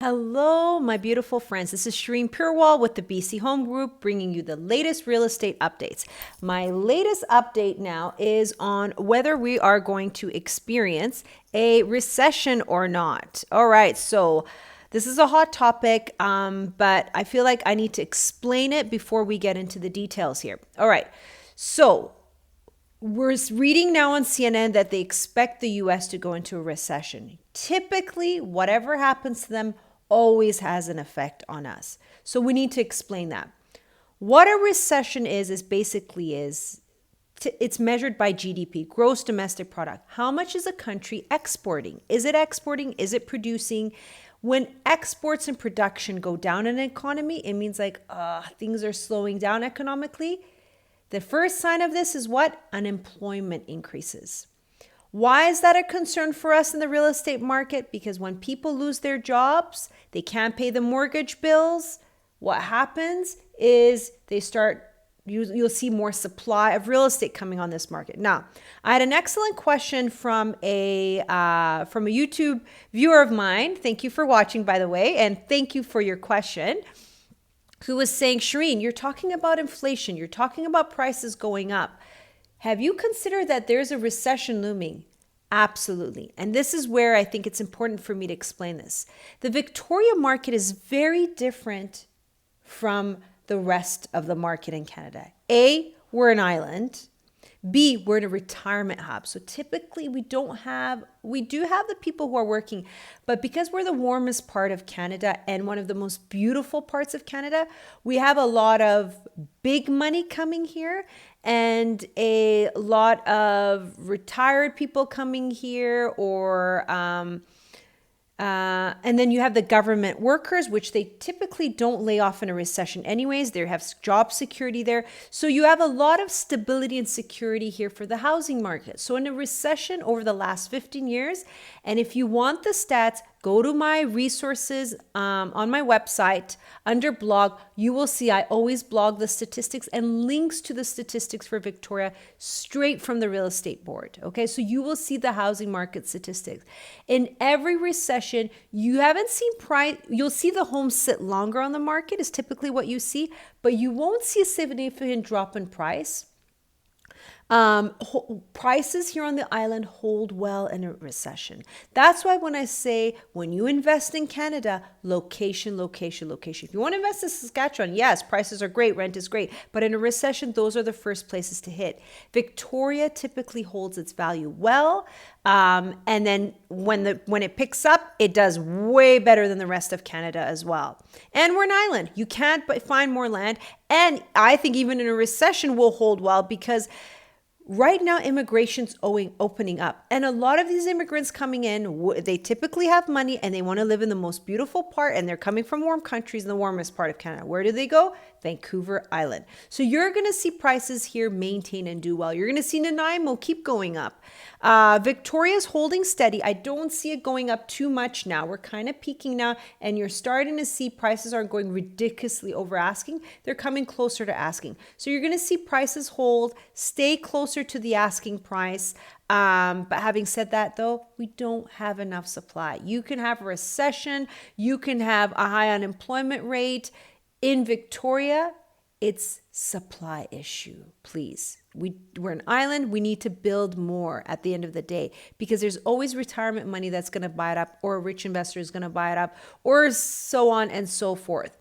Hello, my beautiful friends. This is Shireen Purewal with the BC Home Group, bringing you the latest real estate updates. My latest update now is on whether we are going to experience a recession or not. All right, so this is a hot topic, but I feel like I need to explain it before we get into the details here. All right, so we're reading now on CNN that they expect the US to go into a recession. Typically, whatever happens to them always has an effect on us. So we need to explain that. What a recession is basically it's measured by GDP, gross domestic product. How much is a country exporting? Is it exporting? Is it producing? When exports and production go down in an economy, it means like things are slowing down economically. The first sign of this is what? Unemployment increases. Why is that a concern for us in the real estate market? Because when people lose their jobs, they can't pay the mortgage bills. What happens is you'll see more supply of real estate coming on this market. Now, I had an excellent question from a YouTube viewer of mine. Thank you for watching, by the way, and thank you for your question. Who was saying, Shireen, you're talking about inflation. You're talking about prices going up. Have you considered that there's a recession looming? Absolutely. And this is where I think it's important for me to explain this. The Victoria market is very different from the rest of the market in Canada. A, we're an island. B, we're in a retirement hub. So typically we do have the people who are working, but because we're the warmest part of Canada and one of the most beautiful parts of Canada, we have a lot of big money coming here and a lot of retired people coming here and then you have the government workers, which they typically don't lay off in a recession anyways. They have job security there. So you have a lot of stability and security here for the housing market. So in a recession over the last 15 years, and if you want the stats, go to my resources on my website under blog. You will see I always blog the statistics and links to the statistics for Victoria straight from the real estate board. Okay, so you will see the housing market statistics. In every recession, you haven't seen price. You'll see the homes sit longer on the market is typically what you see, but you won't see a significant drop in price. Prices here on the island hold well in a recession. That's why when I say when you invest in Canada, location, location, location. If you want to invest in Saskatchewan, yes, prices are great, rent is great, but in a recession, those are the first places to hit. Victoria typically holds its value well, and then when it picks up, it does way better than the rest of Canada as well. And we're an island. You can't find more land, and I think even in a recession, we'll hold well because right now, immigration's opening up. And a lot of these immigrants coming in, they typically have money and they want to live in the most beautiful part, and they're coming from warm countries in the warmest part of Canada. Where do they go? Vancouver Island. So you're going to see prices here maintain and do well. You're going to see Nanaimo keep going up. Victoria's holding steady. I don't see it going up too much now. We're kind of peaking now, and you're starting to see prices aren't going ridiculously over asking. They're coming closer to asking. So you're going to see prices hold, stay closer to the asking price. But having said that, though, we don't have enough supply. You can have a recession. You can have a high unemployment rate. In Victoria, it's supply issue, please. We're an island. We need to build more at the end of the day because there's always retirement money that's going to buy it up, or a rich investor is going to buy it up, or so on and so forth.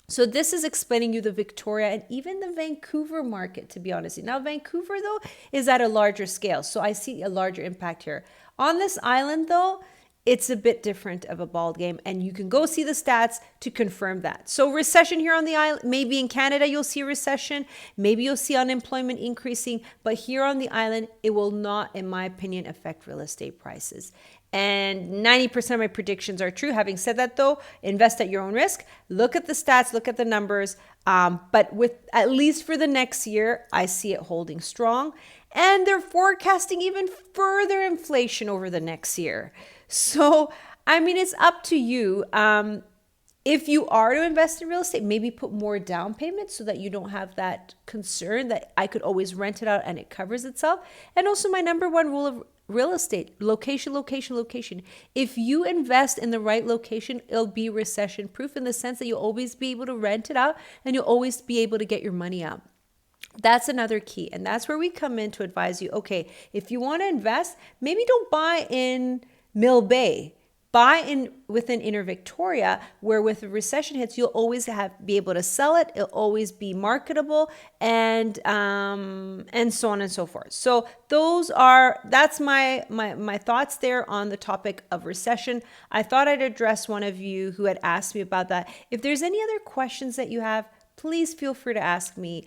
So this is explaining you the Victoria and even the Vancouver market, to be honest. Now, Vancouver, though, is at a larger scale. So I see a larger impact here. On this island, though, it's a bit different of a ball game, and you can go see the stats to confirm that. So recession here on the island, maybe in Canada you'll see a recession, maybe you'll see unemployment increasing, but here on the island, it will not, in my opinion, affect real estate prices. And 90% of my predictions are true. Having said that, though, invest at your own risk. Look at the stats, look at the numbers. But with at least for the next year, I see it holding strong. And they're forecasting even further inflation over the next year. So, I mean, it's up to you. If you are to invest in real estate, maybe put more down payment so that you don't have that concern that I could always rent it out and it covers itself. And also my number one rule of real estate, location, location, location. If you invest in the right location, it'll be recession proof in the sense that you'll always be able to rent it out and you'll always be able to get your money out. That's another key. And that's where we come in to advise you, okay, if you want to invest, maybe don't buy in Mill Bay. Buy in within Inner Victoria, where with the recession hits, you'll always be able to sell it. It'll always be marketable, and so on and so forth. So that's my thoughts there on the topic of recession. I thought I'd address one of you who had asked me about that. If there's any other questions that you have, please feel free to ask me.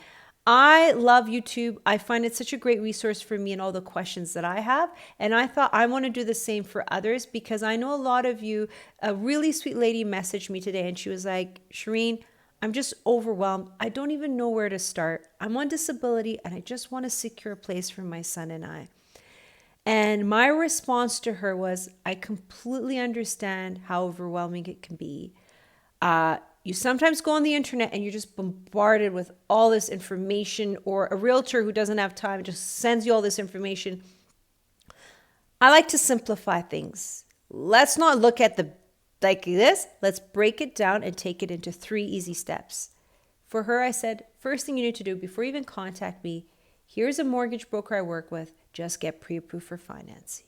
I love YouTube. I find it such a great resource for me and all the questions that I have. And I thought I want to do the same for others because I know a lot of you, a really sweet lady messaged me today and she was like, Shireen, I'm just overwhelmed. I don't even know where to start. I'm on disability and I just want to secure a place for my son and I. And my response to her was, I completely understand how overwhelming it can be. You sometimes go on the internet and you're just bombarded with all this information, or a realtor who doesn't have time just sends you all this information. I like to simplify things. Let's not look at like this. Let's break it down and take it into 3 easy steps. For her, I said, first thing you need to do before you even contact me, here's a mortgage broker I work with. Just get pre-approved for financing.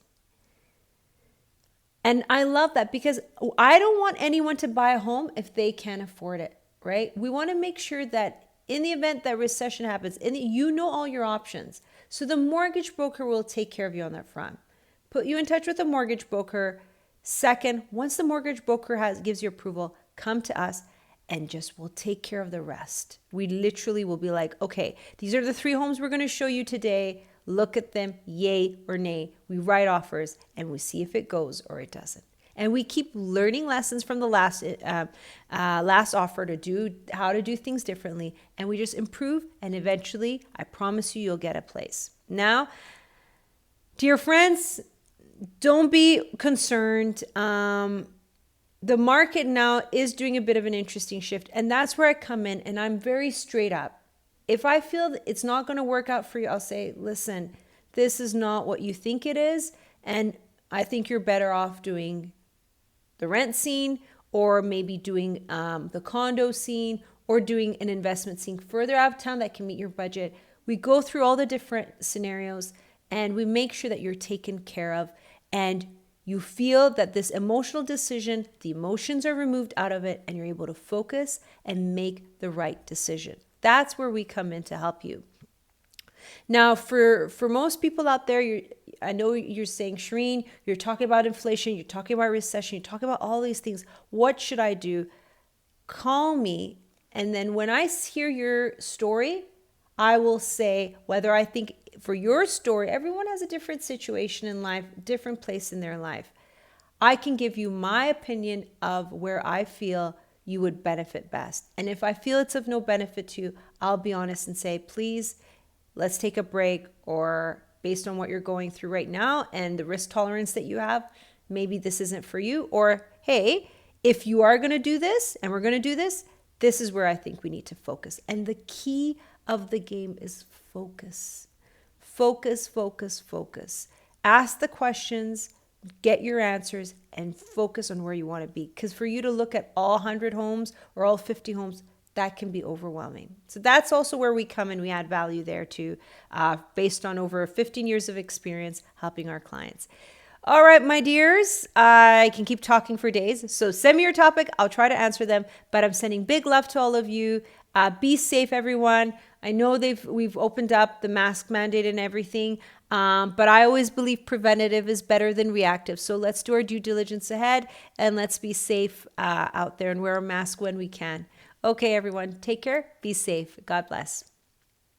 And I love that because I don't want anyone to buy a home if they can't afford it, right? We want to make sure that in the event that recession happens, you know all your options. So the mortgage broker will take care of you on that front. Put you in touch with a mortgage broker. Second, once the mortgage broker gives you approval, come to us and we'll take care of the rest. We literally will be like, okay, these are the 3 homes we're going to show you today. Look at them, yay or nay. We write offers and we see if it goes or it doesn't. And we keep learning lessons from the last offer how to do things differently. And we just improve, and eventually, I promise you'll get a place. Now, dear friends, don't be concerned. The market now is doing a bit of an interesting shift, and that's where I come in, and I'm very straight up. If I feel that it's not going to work out for you, I'll say, listen, this is not what you think it is. And I think you're better off doing the rent scene, or maybe doing the condo scene, or doing an investment scene further out of town that can meet your budget. We go through all the different scenarios and we make sure that you're taken care of and you feel that this emotional decision, the emotions are removed out of it and you're able to focus and make the right decision. That's where we come in to help you. Now, for most people out there, I know you're saying, Shireen, you're talking about inflation, you're talking about recession, you're talking about all these things. What should I do? Call me. And then when I hear your story, I will say whether I think for your story, everyone has a different situation in life, different place in their life. I can give you my opinion of where I feel you would benefit best. And if I feel it's of no benefit to you, I'll be honest and say, please, let's take a break, or based on what you're going through right now and the risk tolerance that you have, maybe this isn't for you. Or, hey, if you are going to do this and we're going to do this, this is where I think we need to focus. And the key of the game is focus. Focus, focus, focus. Ask the questions, get your answers, and focus on where you want to be. Because for you to look at all 100 homes or all 50 homes, that can be overwhelming. So that's also where we come and we add value there too, based on over 15 years of experience helping our clients. All right, my dears, I can keep talking for days. So send me your topic. I'll try to answer them, but I'm sending big love to all of you. Be safe, everyone. I know we've opened up the mask mandate and everything, but I always believe preventative is better than reactive. So let's do our due diligence ahead and let's be safe out there and wear a mask when we can. Okay, everyone, take care. Be safe. God bless.